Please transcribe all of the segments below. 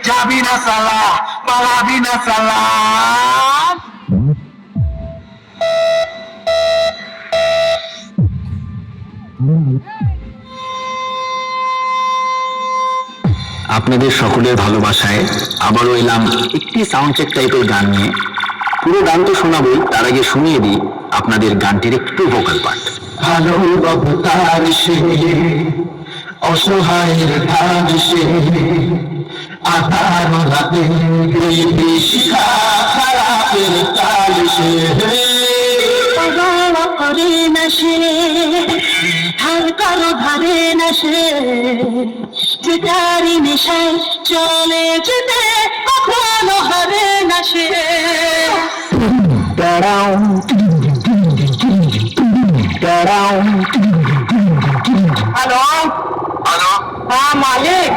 যাবি না সালা, পালাবি না সালা। আপনাদের সকলের ভালোবাসায় আবারও এলাম একটি সাউন্ড চেক টাইপের গান নিয়ে। পুরো গান তো শোনাবই, তার আগে শুনিয়ে দিই আপনাদের গানটির একটু ভোকাল পার্ট। ভালো অবতার সে, অসহায়ের ধার সে, আধার রাতে শিখা খারাপের কাল সে। করে না সে, ধার কারো ধারে না সে, যেটারি নেশায় চলে যেতে কখনো হারে না সে। দাঁড়াও দাঁড়াও। हेलो হ্যালো, हाँ मालिक,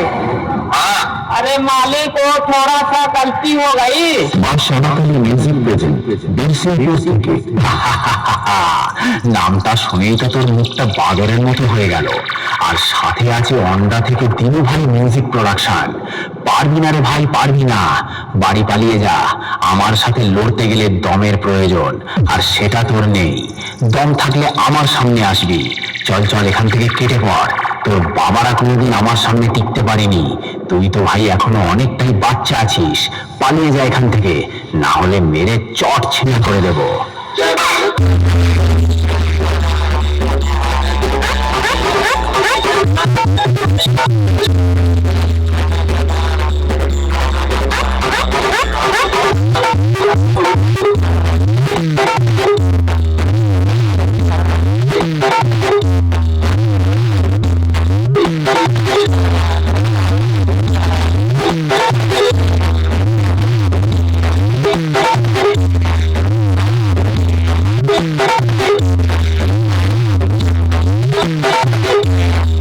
হ্যাঁ, अरे मालिक वो थोड़ा सा गलती हो गई। মিউজিক থেকে নামটা শুনেই তো তোর মুখটা বাদরের মতো হয়ে গেল। আর সাথে আছে অন্ডা থেকে দিনু ভাই মিউজিক প্রোডাকশন। পারবি না রে ভাই, পারবি না, বাড়ি পালিয়ে যা। আমার সাথে লড়তে গেলে দমের প্রয়োজন, আর সেটা তোর নেই। দম থাকলে আমার সামনে আসবি। চল চল, এখান থেকে কেটে পড়। তোর বাবারা কোনোদিন আমার সামনে টিকতে পারেনি। তুই তো ভাই এখনো অনেকটাই বাচ্চা আছিস। পালিয়ে যা এখান থেকে, না হলে মেরে চট ছিঁড়ে করে দেবো।